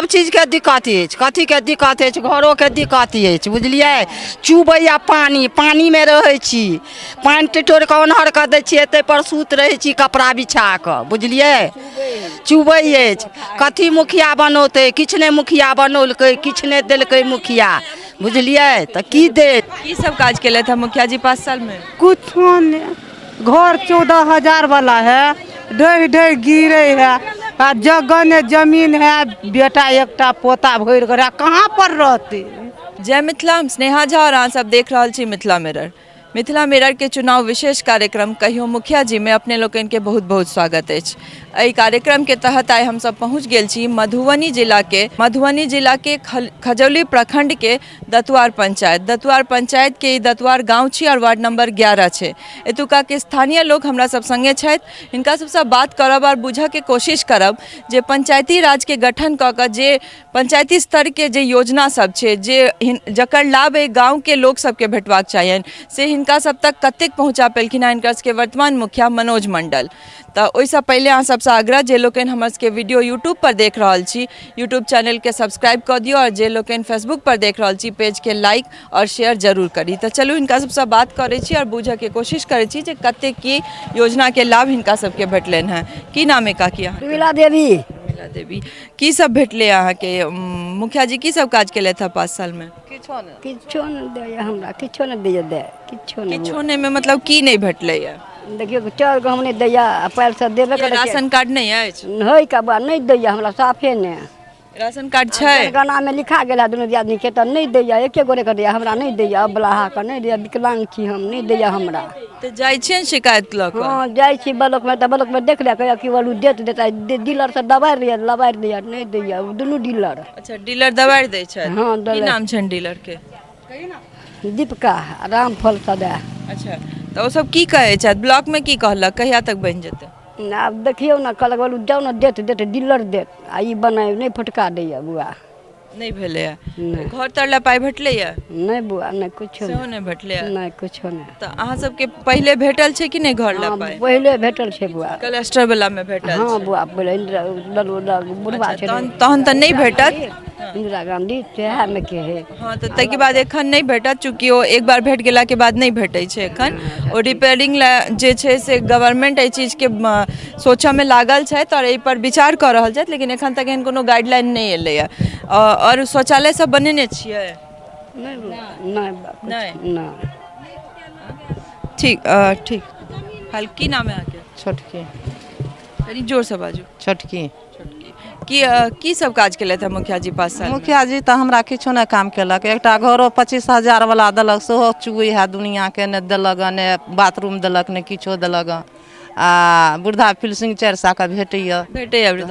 सब चीज के दिक्कत है, कथी के दिक्कत है, घरों के दिक्कत है, बुझलिए। चुबैया पानी में रहे छी, पानी टिटोर के ओन्हर के दै छी, एते पर सूत रहे छी कपड़ा बिछा के, बुझलिए। चुबै अछि, कथी मुखिया बनौते, किछ नहीं मुखिया बनौलकै, किछ नहीं देलकै मुखिया, बुझलिए। तो की दे, की सब काज केले था मुखिया जी 5 साल में? कुछ नहीं, घर 14,000 वाला है, ढह ढह गिरे है, आ जगह ने जमीन है, बेटा एकटा पोता भर कर कहाँ पर रहते। जय मिथिला, हम स्नेहा झा और अहाँ सब देख रहल छी मिथिला मिरर। मिथिला मिरर के चुनाव विशेष कार्यक्रम कहियो मुखिया जी में अपने लोगन के बहुत बहुत स्वागत अछि। एहि कार्यक्रम के तहत आइ हम सब पहुँच गेल छी मधुबनी जिला के खजौली प्रखंड के दतुआर पंचायत के दतुआर गाँव छी और वार्ड नंबर 11 छै। एतुका के स्थानीय लोग हमरा सब संगे छथि, हिनका सबसँ बात करब और बुझऽ के कोशिश करब जे पंचायती राज के गठन कऽ कऽ जे पंचायती स्तर के जे योजना सब छै, जकर लाभ एहि गाँव के लोग सबके भेटबाक चाहिए, से हिनका सब तक कतेक पहुँचा पेलखिन हँ हिनकर सबके वर्तमान मुखिया मनोज मंडल। तो ओहिसँ पहले अहाँ सबसँ आग्रह, जे लोकनि हमर सबके वीडियो यूट्यूब पर देख रहल छी, यूट्यूब चैनल के सब्सक्राइब कर दियो, और जे लोकनि फेसबुक पर देख रहल छी, पेज के लाइक और शेयर जरूर करी। तो चलू हिनका सबसँ बात करै छी और बुझऽ के कोशिश करै छी जे कतेक की योजना के लाभ हिनका सबके भेटलनि हैं। की नाम है काकी अहाँ? विमला देवी। विमला देवी, की सब भेटले अहाँ के? मुखिया जी की सब काज केले था 5 साल में? किछो नहीं दैए हमरा, किछो नहीं दैए, किछो नहीं में मतलब की नहीं भेटले है? देखियो चाउर गहूम नहीं दैए, पैर से देबे करे। राशन कार्ड नहीं अछि? है का बा नहीं दैए हमरा, साफे ने। राशन कार्ड छै? गाना में लिखा गेला दुनू आदमी के, तो नहीं दैए, एके गोरे के दैए, हमरा नहीं दैए। अबलाहा के नहीं दैए, विकलांग छी हम, नहीं दैए हमरा। तो जाय छियन शिकायत लऽ कऽ? हाँ जाय छी ब्लॉक में, तो ब्लॉक में देख ले कि वालू देता डीलर से दबाई दिया नहीं दैए, दुनू डीलर। अच्छा, डीलर दबाई दै छै? हाँ की नाम छन डीलर के? दीपका रामफल सदा। अच्छा, तो सब की कहे छै ब्लॉक में, की कहलक कहिया तक बन जेतै? आब देखियो ना, कहलक बोलू जाओ ना, देत डीलर देत, आ ई बनाए नहीं फटका दैए बुआ। नहीं भेले है? घर तरला पाई भेटले है? नहीं बुआ, नहीं कुछो सेहो नहीं भेटले है? नहीं कुछो नहीं। तो अहाँ सबके पहले भेटल छै कि नहीं घर ला पाई? पहले भेटल छे बुआ, क्लस्टर वाला में भेटल? हाँ बुआ पहले बुढ़वा छे। तहन तो नहीं भेटत? इंदिरा गांधी चाहे में के है। हाँ, तो तै के बाद एखन नहीं भेटत, चूँकि ओ एक बार भेट गेला के बाद नहीं भेटै छै एखन। ओ रिपेयरिंग जे छै से गवर्नमेंट एहि चीज के सोचऽ में लागल छै और एहि पर विचार कर रहल छै, लेकिन एखन तक एहन कोनो गाइडलाइन नहीं एलै है। और शौचालय सब बनेने छियै? नहीं। ठीक। हाल की नाम है अहाँके? छोटकी। कनी जोर से बाजू। छोटकी। की सब काज केले थे मुखिया जी 5 साल में? मुखिया जी तो हमरा किछो नहीं काम केलक, एकटा घरो 25,000 वाला देलक, सेहो चुई है दुनिया के, ने देलक, ने बाथरूम देलक, ने किछो देलक। आ वृद्धा पेंशन 400 का भेटैया।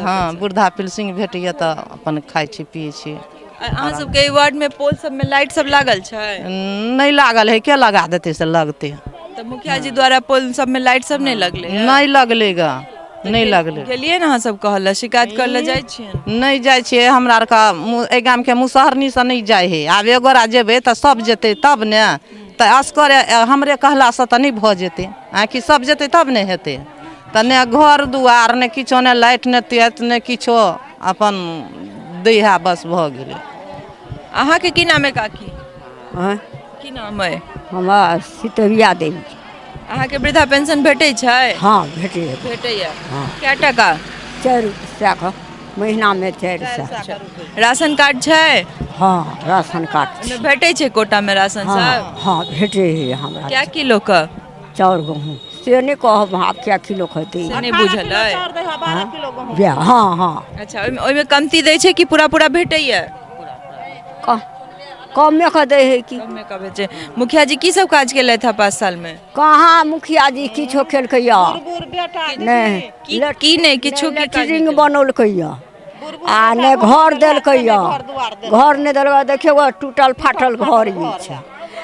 हाँ, वृद्धा पेंशन भेटैया, तो अपन खाइ छी पिए छी। अहाँ सबके वार्ड में पोल सब में लाइट सब लागल छै? नहीं लागल है, के लगा देते से लगते। तो मुखिया जी द्वारा पोल सब में लाइट सब नहीं लगले? नहीं लगलेगा, नहीं लगले। गेलिए ना, अहाँ सब कहल शिकायत कर ले जाय छियै? नहीं जाय छियै, हमरा आर का गाम के मुसहरनी से नहीं जाय है। आब एगोरा जेबे तो सब जेते तब ने, तो असकर हमरे कहला से तो नहीं भ जेते, कि सब जेते तब नहीं हेते। तो ने घर दुआर ने किछो, ने लाइट ने तेत ने किछो, अपन दै है, बस भ गेले। अहाँ के की नाम है काकी? हाँ की नाम है? हमरा सितरिया देवी। अहाँ के वृद्धा पेंशन भेटै छै? हाँ भेटे। भेटैया? हाँ। क्या टका? 4 रुपया का महीना में 400। राशन कार्ड छै? हाँ राशन कार्ड ओमे भेटै छै कोटा में राशन सब? हाँ भेटे है हमरा। क्या किलो का? चाउर गहूँ से नहीं कहब, आप क्या किलो खते? से नहीं बुझल है? हाँ। अच्छा, ओइमे कमती दै छै कि पूरा भेटैया? कम में का दे है कि? कम में का भेटै? मुखिया जी की सब काज केले था 5 साल में? कहाँ मुखिया जी किछो खेलकैया नहीं, की नहीं किछो के लेटरिंग बनौलकैया, आ ने घर देलकैया। घर नहीं देलक, देखियो टूटल फाटल घर ही छै।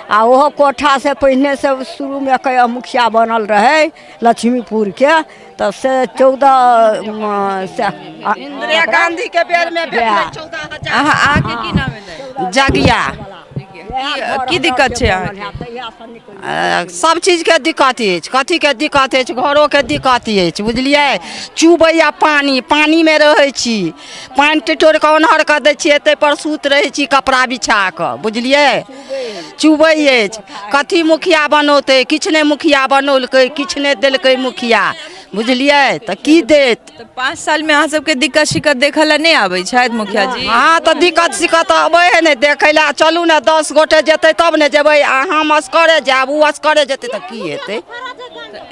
आ ओहो कोठा से पहले से शुरू में कया मुखिया बनल रहे लक्ष्मीपुर के, तो से 14 इंदिरा गांधी के बेर में 14,000। अहाँ के की नाम है? जगिया। की दिक्कत छै अहाँके? सब चीज के दिक्कत अछि, कथी के दिक्कत अछि, घरों के दिक्कत अछि, बुझलियै। चुबैया पानी, पानी में रहे छी, पानी टिटोर के ओनहर के दै छियै, एते पर सूत रहे छी कपड़ा बिछा के, बुझलियै। चुबै अछि, कथी मुखिया बनौते, किछु नहि मुखिया बनौलकै, किछु नहि देलकै मुखिया, बुझलियै। तऽ की देत? तो 5 साल में अहाँ सबके दिक्कत शिक्कत देखऽ ला नहीं आबै छथि मुखिया जी? हाँ तो दिक्कत सिक्कत अबै है ने देखे ला, चलू ने 10 गोटे जेतै तब ने जेबै। हम असकरे जायब, ओ असकरे जेतै तऽ की हेतै?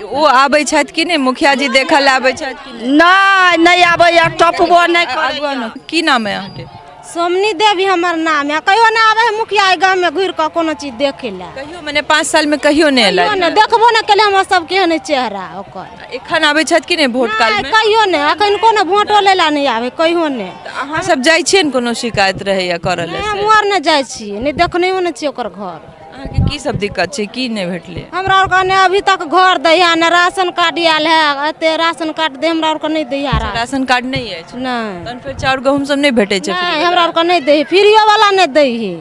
ओ आबै छथि कि नहीं? मुखिया जी देखऽ ला आबै छथि कि नहीं? नहीं आबैया, टपबो नहीं आगुआ करैया। न, की नाम है अहाँके? सोमनी देवी हमर नाम है। कहियो ना आवे है मुखिया एहि गाँव में घुर के कोनो चीज देखे ला। कहियो मने 5 साल में कहियो नहीं कहियो एलथि? ने देखबो न केले हमर सब केहन चेहरा ओकर। एखन आबै छथि कि नहीं वोट काल नहीं, में? कहियो ने, अखन कोनो वोटो ले ला नहीं आवे, कहियो ने। अहाँ सब जाइ छियै ने कोनो शिकायत रहैया करऽ ले? हम और ने जाइ छी, ने देखने ने छी ओकर घर। अहाँके की सब दिक्कत छै, की नहीं भेटलै? हमरा और ने अभी तक घर दैया, ने राशन कार्ड आयल है, एते राशन कार्ड दे हमरा और के नहीं दैया। राशन कार्ड नहीं अछि? नहीं तहन फेर चाउर गहूम सब नहीं भेटै छै? नहीं, हमरा और के नहीं दे, फ्रीओ वाला नहीं दे है।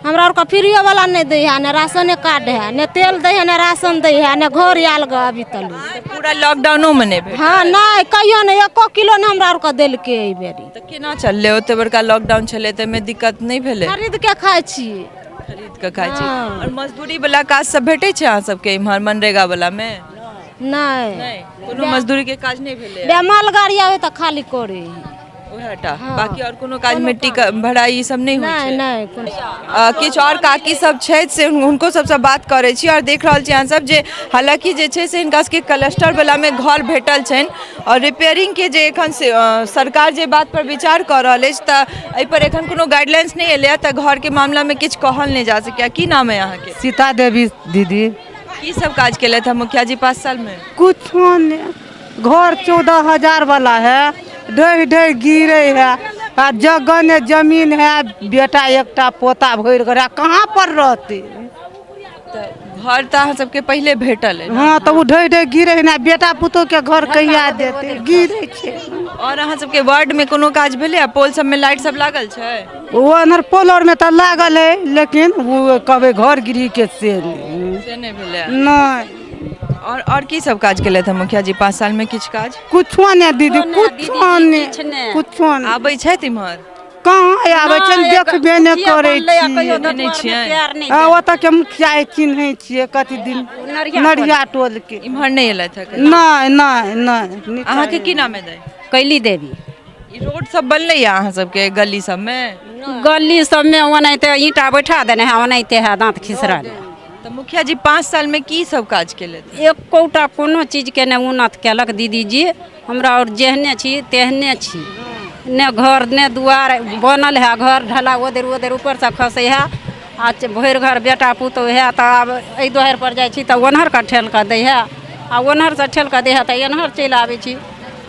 हमरा और के फ्रीओ वाला नहीं दे है, ने राशन कार्ड है, ने तेल दे है, ने राशन दे है, ने घर आयल ग अभी तक। पूरा लॉकडाउनो में नहीं भेटै? हाँ नहीं, कहियो नहीं, 1 किलो ने हमरा और के देलकै एहि बेरी। तऽ केना चललै? ओते बड़का लॉकडाउन छलै तऽ एहिमे दिक्कत नहीं भेलै? खरीद के खाइ छियै। खरीद के खाइ छी। हाँ। और मजदूरी वाला काज सब भेटै छै अहाँ सबके इम्हर मनरेगा वाला में? नहीं नहीं, कोनो मजदूरी के काज नहीं भेलै? बे मालगाड़ी आवे तऽ खाली करे है। ओहेटा, बाकी और कोनो काज मिट्टी का भराई ई सब नहीं होइ छै? नहीं नहीं कोनो। किछु और काकी सब छथि से हुनको सबसँ बात करै छी और देख रहल छी अहाँ सब जे हालांकि जे छै से हिनका सबके क्लस्टर वाला में घर भेटल छनि और रिपेयरिंग के जे एखन से सरकार जे बात पर विचार कऽ रहल अछि तऽ एहि पर एखन कोनो गाइडलाइंस नहीं एलै तऽ घर के मामला में किछु कहल नहीं जा सकैया। की नाम है अहाँके? सीता देवी दीदी। की सब काज केलथि हैं मुखिया जी 5 साल में? कुछ नहीं, घर 14,000 वाला है, ढह ढह गिरे है, आ जगह ने जमीन है, बेटा एकटा पोता भर गया, कहाँ पर रहते? तऽ घर तऽ अहाँ सबके पहिले भेटल है? हाँ तो वो ढह ढह गिरे है ना, बेटा पुतोह के घर कहिया देते, गिरे छे। और अहाँ सबके वार्ड में कोनो काज भेलै? पोल सब में लाइट सब लागल छै? वो अनर पोलर में तो लागल है, लेकिन वो कभी घर गिरी के से नहीं। से नहीं भेलै? नहीं और की सब काज केलथि हैं मुखिया जी 5 साल में? किछु काज कुछो नहीं दीदी, कुछो नहीं, कुछो नहीं। आबै छथि इम्हर? कहाँ आबै छै, देखबे नहि करै छी। नहीं छियै? ओतऽ के मुखिया चिन्है छियै, कथी दिन नरिया टोल के। इम्हर नहीं एलथि हैं? नहीं नहीं नहीं। अहाँके की नाम है दाइ? कैली देवी। ई रोड सब बनलै या अहाँ सबके गली सब में? गली सब में ओनाहिते ईंटा बैठा देने है, ओनाहिते है दांत खिसरल। तऽ मुखिया जी 5 साल में की सब काज केलथि? एकोटा कोनो चीज के ने उन्नत केलक दीदी जी। हमरा और जेहने छी तेहने छी, ने घर ने दुआर बनल है, घर ढला ओदर ओदर ऊपर से खसे है, आ भरि घर बेटा पुतोह है। तऽ आब एहि दुआर पर जाइ छी तऽ ओनहर का ठेल के दै है, आ ओनहर से ठेल के दै है तऽ एनहर चलि आबै छी।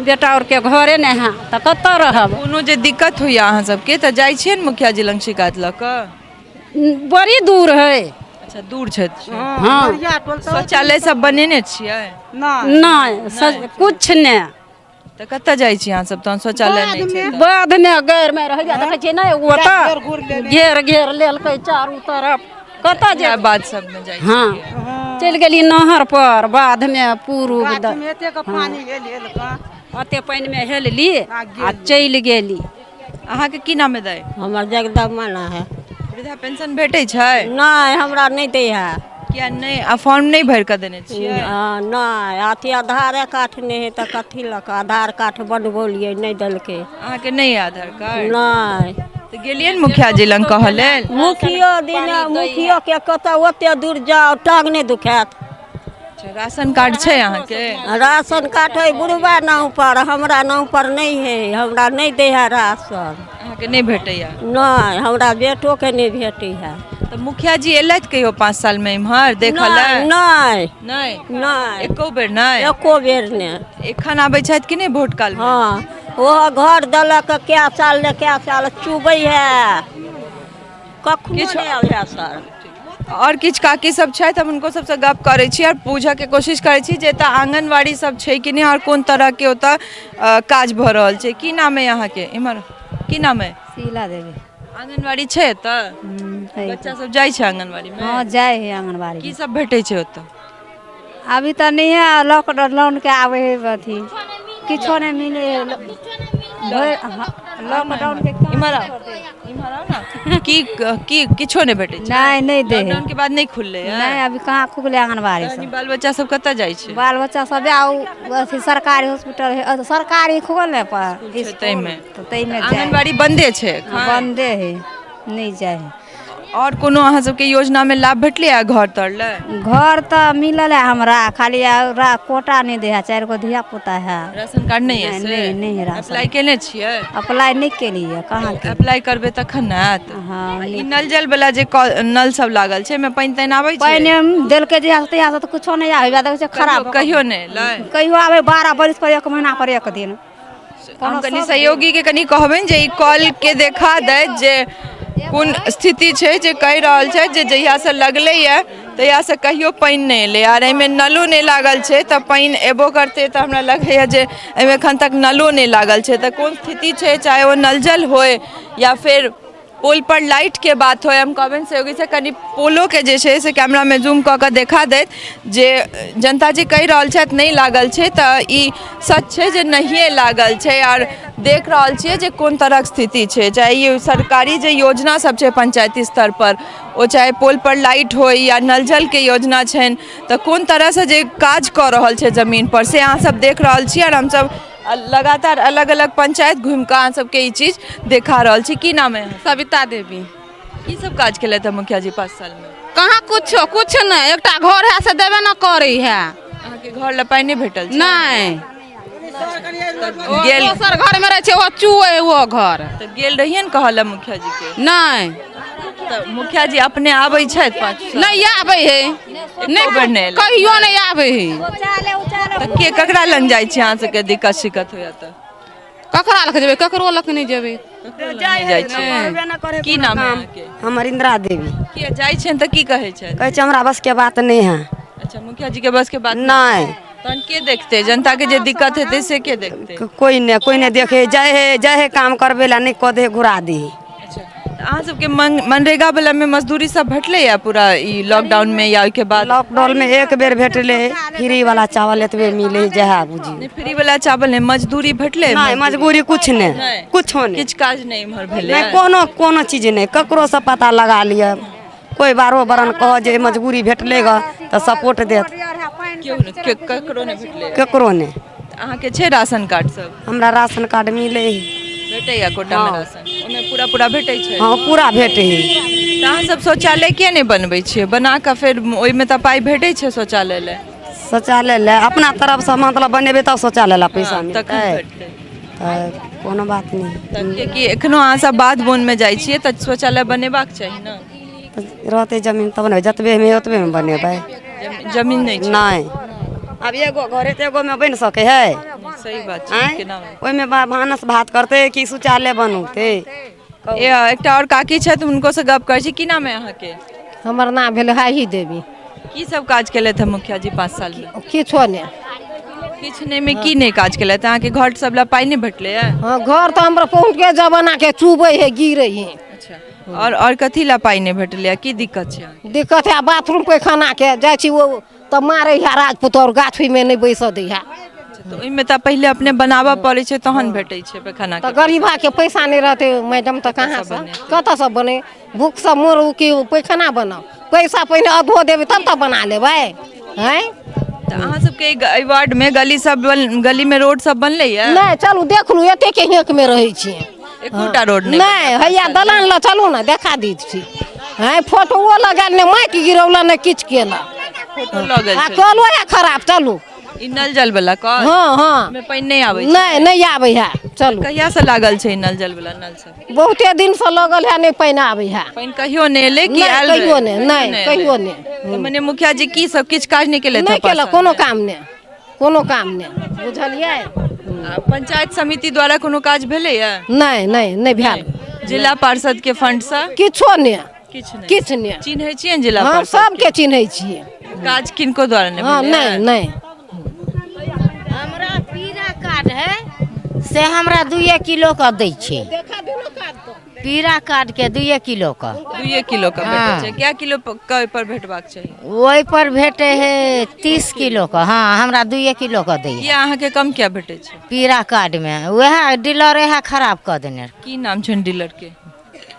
बेटा और के घरे ने है तऽ कतऽ रहब? कोनो जे दिक्कत होइया अहाँ सबके तऽ जाइ छियै ने मुखिया जी लग शिकायत लऽ कऽ? बड़ी दूर है। अच्छा, दूर छै? हाँ शौचालय सब बनेने छियै? नहीं कुछ ने। तऽ कतऽ जाइ छी अहाँ सब तहन शौचालय नहीं छै तऽ? बाध में गैर में रहिया देखै छियै नहीं, ओतऽ घेर घेर लेलकै चारू तरफ, कतऽ इएह जाय? बात सब में जाइ छी? हाँ चलि गेली नहर पर, बाध में पूर्व पानी हेल कऽ ओते पानि में हेलली आ चलि गेली। अहाँके की नाम है दाइ? हमर जगदम्बा है। वृद्धा पेंशन भेटै छै? नहीं हमरा नहीं दे है। किया नहीं? आ फॉर्म नहीं भरि कऽ देने छियै? नहीं अथी आधार कार्ड नहीं है तो कथी लक आधार कार्ड बनबोलिए नहीं देलके। अहाँके नहीं है आधार कार्ड? नहीं तऽ गेलियै ने मुखिया जी लग कहऽ लेल? मुखियो दिन मुखियो के कतऽ ओते दूर जाओ टांग नहीं दुखात। अच्छा, राशन कार्ड छै अहाँके? राशन कार्ड है बुढ़बा नाम पर, हमरा नाम पर नहीं है, हमरा नहीं दे है राशन। अहाँके नहीं भेटैया? नहीं हमरा बेटो के नहीं भेटी है। तऽ मुखिया जी एलथि कहियो 5 साल में इम्हर देखऽ नहीं लेल? नहीं नहीं? नहीं एको बेर नहीं? एको बेर नहीं। एखन आबै छथि कि नहीं वोट काल में? हाँ वो घर दलक क्या साल ने क्या साल चुबै है, कखनो किछु- नहीं आबै है सर। और किछु काकी सब छथि, हम उनको सबसे गप करै छी और पूछऽ के कोशिश करै छी जे एतऽ आंगनबाड़ी सब छै कि नहीं और कोन तरह के ओतऽ काज भऽ रहल छै। की नाम है अहाँके? इम्हर की नाम है? शीला देवी। आंगनबाड़ी छै तऽ बच्चा सब जाइ छै आंगनबाड़ी में? हाँ जाए है आंगनबाड़ी की सब भेटै छै ओतऽ? अभी तो नहीं है, लॉकडाउन के आवे है अथी किछो नहीं मिले है लॉकडाउन के इम्हर आओ ना। की किछो नहीं भेटै छै? नहीं दे है। लॉकडाउन के बाद नहीं खुलले है? नहीं अभी कहाँ खुले आंगनबाड़ी यानी सब। बाल बच्चा सब कतऽ जाइ छै? बाल बच्चा सब जाओ अथी सरकारी हॉस्पिटल है, सरकारी खोले पर छै तै में। तो तई में जाए आंगनबाड़ी बंदे छै? बंदे है, नहीं जाए है। और कोनो अहाँ सबके योजना में लाभ भेटले है घर तर ले? घर तो मिलल है हमरा, खाली कोटा नहीं दे है, 4 गो धिया पुता है। राशन कार्ड नहीं है से? नहीं है राशन। अप्लाई केने छियै? अप्लाई नहीं केलिए, कहाँ के? अप्लाई करबे तखन ने आयत। हाँ ई नल जल वाला जे नल सब लागल छै में पानि तानि आबै छै? पानी दिल के जहिया से तो कुछो नहीं आवे, देखै छै खराब कहियो नहीं लै? कहियो आवे 12 बरिस पर 1 महीना पर 1 दिन। हम कनी सहयोगी के कनी कहबनि जे ई कॉल के देखा दे जे कोन स्थिति छै जे कहि रहल छै जे जहिया से लगले है तहिया से कहियो पानि नहीं एलै आर एहिमे नलो नहीं लागल छै तऽ पानि एबो करते तऽ हमरा लगैए जे एहिमे एखन तक नलो नहीं लागल छै तऽ कोन स्थिति छै, चाहे वो नल जल होय या फिर पोल पर लाइट के बात हो। हम कहबनि सहयोगी से कनी पोलो के जे छै से कैमरा में जूम कऽ के देखा देत जे जनता जी कहि रहल छथि नहीं लागल छै तऽ ई सच छै जे नहिए लागल छै और देख रहल छियै जे कोन तरहक स्थिति छै, चाहे ये सरकारी जे योजना सब छै पंचायती स्तर पर ओ चाहे पोल पर लाइट हो या नल जल के योजना छनि तऽ कोन तरह से जे काज कऽ रहल छै जमीन पर से अहाँ सब देख रहल छी और हम सब लगातार अलग अलग पंचायत घूम कऽ अहाँ सबके ई चीज देखा रहल छी। की नाम है? सविता देवी। की सब काज केले थे मुखिया जी 5 साल में? कहाँ कुछ नहीं, एकटा घर है से देवे न करी है। अहाँ के घर लपाई नहीं भेटल छै? नहीं गेल दोसर घर में रहे छै वो चुए वो घर। तऽ गेल रहिए न कहल मुखिया जी के? नहीं तऽ मुखिया जी अपने आबै छथि 5 साल? नहीं आवे है, नहीं कहियो नहीं आवे है। तऽ के ककरा लग जाइ छी अहाँ सबके दिक्कत शिकत होया तऽ? ककरा लग जेबे, ककरो लग नहीं जेबे। जाइ छी। की नाम है अहाँके? हमर इंदिरा देवी। के जाइ छनि तऽ की कहै छथि? कहै छै हमरा बस के बात नहीं है। अच्छा मुखिया जी के बस के बात नहीं तहन के देखते? जनता के जे दिक्कत हेतै से के देखते? कोई नहीं देखे, जाए है काम करबे ला नहीं कह दे घुरा दी। अच्छा तऽ अहाँ सबके मनरेगा वाला में मजदूरी सब भेटले या पूरा ई लॉकडाउन में या के बाद? लॉकडाउन में एक बेर भेटले है, फ्री वाला चावल एतबे मिले है जहा बुझी। नहीं फ्री वाला चावल नहीं, मजदूरी भेटले? नहीं मजबूरी कुछ नहीं, कुछ नहीं, किछ काज नहीं इम्हर भेले? नहीं कोनो चीज नहीं, ककरो से पता लगा लिया। कोई 12 बरन कह जे मजबूरी भेटलेगा तो सपोर्ट देत, ककरो नहीं भेटले? ककरो नहीं। अहाँ के छै राशन कार्ड सब? हमरा राशन कार्ड मिले है। भेटैया कोटा में राशन? ओमे पूरा भेटै छै? हाँ पूरा भेटे है। तऽ अहाँ सब शौचालय किया नहीं बनबै छियै? बना कऽ फिर ओहिमे तऽ पाइ भेटै छै शौचालय ले? शौचालय ले अपना तरफ से मतलब बनेबे तब शौचालय ला पैसा मिलतै। तखन भेटतै तऽ कोनो बात नहीं। तऽ कियाकि एखनो अहाँ सब बाध बोन में जाइ छियै तऽ शौचालय बनेबाक चाही ने? रहते जमीन तब ने, जतबे में ओतबे में बनेबै। जमीन नहीं छै? नहीं अब एगो घरे तो एगो में बन सके है। सही बात छै। के नाम है? ओहि में भानस भात करते कि शौचालय बनते। एकटा और काकी छथि हुनको से गप करै छी। की नाम है अहाँ के? हमर नाम भेल हाही देवी। की सब काज केले थे मुखिया जी 5 साल में? किछो नहीं। किछ नहीं में की नहीं काज केले थे? अहाँ के घर सब ला पाइ नहीं भेटले है? हाँ घर तो हमरा पहुँच के जमाना के चुबे है, गिरे है। अच्छा और कथी ला पाइ नहीं भेटले? की दिक्कत छै? दिक्कत है बाथरूम पैखाना के जाइ छी वो तो मारे है राजपूत और गाछी में नहीं बैस दै है। तो ओहिमे तऽ पहिले अपने बनाबऽ पड़ै छै तहन भेटै छै पैखाना तो गरीबा के पैसा नहीं रहते मैडम तो कहाँ से कत से बने? भूख से मोरू की पैखाना बनाओ, पैसा पहले अधो देवे तब तो बना लेबै हैं। तऽ अहाँ सबके ई वार्ड में गली में रोड सब बनले है? नहीं चलू देख लू एते के हेक में रहे छी। एकोटा रोड नहीं? हैया दलान ला चलू ना देखा दी छी। हैं फोटो लगा ने माटि गिरौला ने किछ केला। फोटो लगल छै? कलो है खराब चलू। ई नल जल वाला कल? हाँ हाँ में पानि नहीं आबै छै? नहीं आवे है चलू। कहिया से लागल छै नल जल वाला नल सब? बहुते दिन से लगल है नहीं पानी आवे है। पानि कहियो नहीं एले कि नहीं आयल? कहियो नहीं कहियो नहीं। मने मुखिया जी की सब किछ काज नहीं केले? नहीं केला कोनो काम नहीं बुझलिए। पंचायत समिति द्वारा कोनो काज भेले है? नहीं भेल। जिला पार्षद के फंड से? किछो नहीं किछ नहीं चिन्है छियै जिला हम पार्षद? सबके चिन्है छियै। काज किनको द्वारा नहीं हाँ भेलै? नहीं हमरा पीरा कार्ड है से हमरा 2 किलो का दै छै। पीरा काट के 2 किलो का 2 किलो का भेटै छै। क्या किलो पर भेटबाक चाहिए? वही पर भेटे है 30 किलो का। हाँ हमरा 2 किलो का दै ये अहाँ के कम क्या भेटै छै? पीरा कार्ड में वह डीलर है खराब कर देने। की नाम छै डीलर के?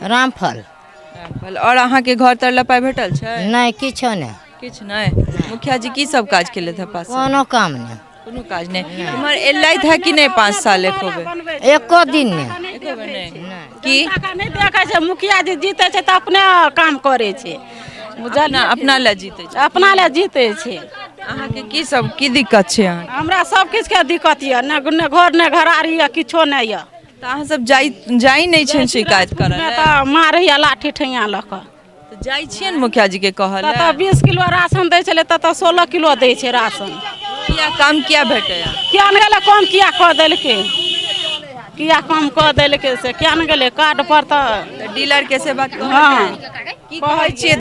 रामफल। और अहाँ के घर तरला पाई भेटल छै? नहीं किछो नहीं। किछ नहीं। मुखिया जी की सब काज केले थे पास? कोनो काम नहीं। कोनो काज नहीं। इमहर एलैथ है कि नहीं 5 साल एकोबे? एको दिन नहीं। एकोबे नहीं। की नहीं देखै छै मुखिया जी जीते छै त अपने काम करे छै। अपना ले जीते छै। अपना ले जीते छै। अहाँ के की सब की दिक्कत छै? अहाँ हमरा सब किछ के दिक्कत ये न घर न घरारी या किछो नहीं ये। त अहाँ सब जाई नहीं छै शिकायत करल? त मारे या लाठी ठैया ल क जाई छियन मुखिया जी के कहल? त 20 किलो राशन दै छले त 16 किलो दै छै राशन। किया काम किया भेटै? किया न गेले कम किया क देलके? किया कम क देलके से किया न गेले कार्ड पर त डीलर के से बात हां की कहै छियै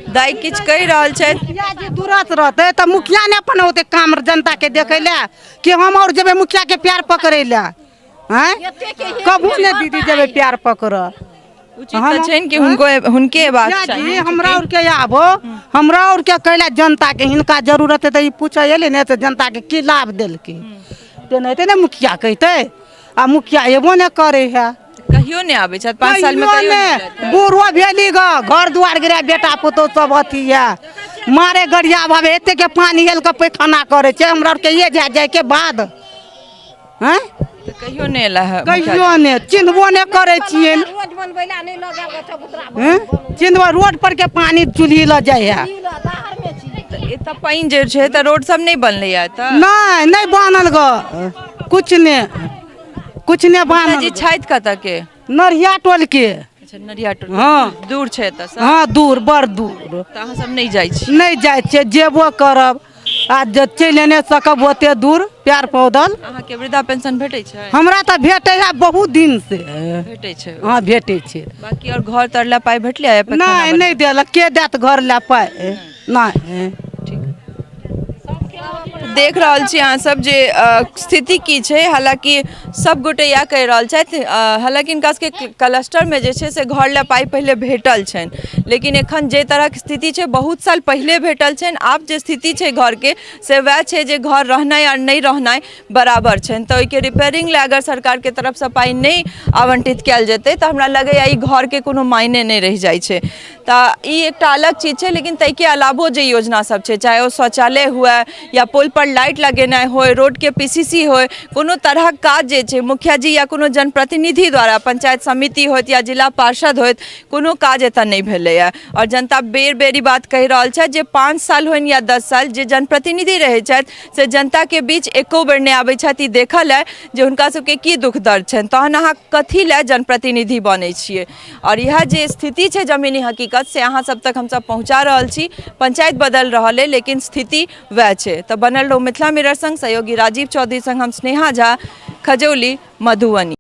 दाई किछ कहि रहल छै? मुखिया जी दूरत रहते त मुखिया ने अपन होते काम जनता के देखे ले कि हम और जेबे मुखिया के प्यार पकड़े ले। हैं कबू ने दीदी जेबे प्यार पकड़। उचित त छैन कि हुनके बात चाहिए। हमरा और के आबो हमरा और के कहला जनता के हिनका जरूरत है त ई पूछे एले ने त जनता के की लाभ देलके ते नहीं ते मुखिया कहते आ मुखिया एबो ने करे है। कहियो ने आबे छै 5 साल में कहियो ने। बूढ़ो भेली ग घर दुआर गिरा बेटा पुतो सब अथी है मारे गरिया भावे एते के पानी हेल के पैखाना करे छै हमरा और के ये जाए के बाद। हैं कहियो ने एला है? कहियो ने चिन्हबो ने करे छिए। रोज बनबैला नहीं लगे बुतरा चिन्हबो रोड पर के पानी चूल्ही ल जाए है। एत पाइन जे छै त रोड सब नहीं बनले है त? नहीं बनल ग कुछ ने बनल। जी छाइत कत के? नरिया टोल के। अच्छा नरिया टोल। हाँ दूर छै त सब? हाँ दूर बड़ दूर। त अहाँ सब नहीं जाई छी? नहीं जाए छे जेबो करब आ चले ने सकब ओते दूर प्यार पौधल। अहाँ के वृद्धा पेंशन भेटै छै? हमरा त भेटे है बहुत दिन से। भेटै छै? हाँ भेटे छे। बाकी और घर तरला पाई भेटले है? नहीं देलक के देत घर ला पाए नहीं। देख रहल छी अहाँ सब जे स्थिति की छै। हालांकि सब गोटे या कहि रहल छथि हालांकि इनका सबके क्लस्टर में जे छै से घर ला पाई पहले भेटल छन लेकिन एखन जे तरह के स्थिति छै बहुत साल पहले भेटल छन। आब जे स्थिति छै घर के से वह छै जे घर रहनाइ और नहीं रहनाइ बराबर छन। तो के रिपेयरिंग ले अगर सरकार के तरफ से पाई नहीं आवंटित कैल जेतै त हमरा लगैया ई घर के कोनो मायने नहीं रह जाइ छै। त ई एकटा अलग चीज छै लेकिन तै के अलावो जे योजना सब छै चाहे ओ शौचालय हुए या पुल पर लाइट लगेनाइ होय रोड के पीसीसी होय कोनो तरह काज जे छै मुखिया जी या कोनो जनप्रतिनिधि द्वारा पंचायत समिति होत या जिला पार्षद होत कोनो काज एतऽ नहीं भेलैया। और जनता बेर बेरी बात कहि रहल छै जे 5 साल होइन या 10 साल जे जनप्रतिनिधि रहै छथि से जनता के बीच एको बेर नहि आबै छथि ई देखल है जे हुनका सबके की दुख दर्द छनि तहन अहाँ कथी लए जनप्रतिनिधि बनै छियै। और यह जे स्थिति छै जमीनी हकीकत से अहाँ सब तक हमसब पहुँचा रहल छी। पंचायत बदल रहल है लेकिन स्थिति वह छै। तो बनल रहो मिथिला मिरर संग सहयोगी राजीव चौधरी संग हम स्नेहा झा खजौली मधुबनी।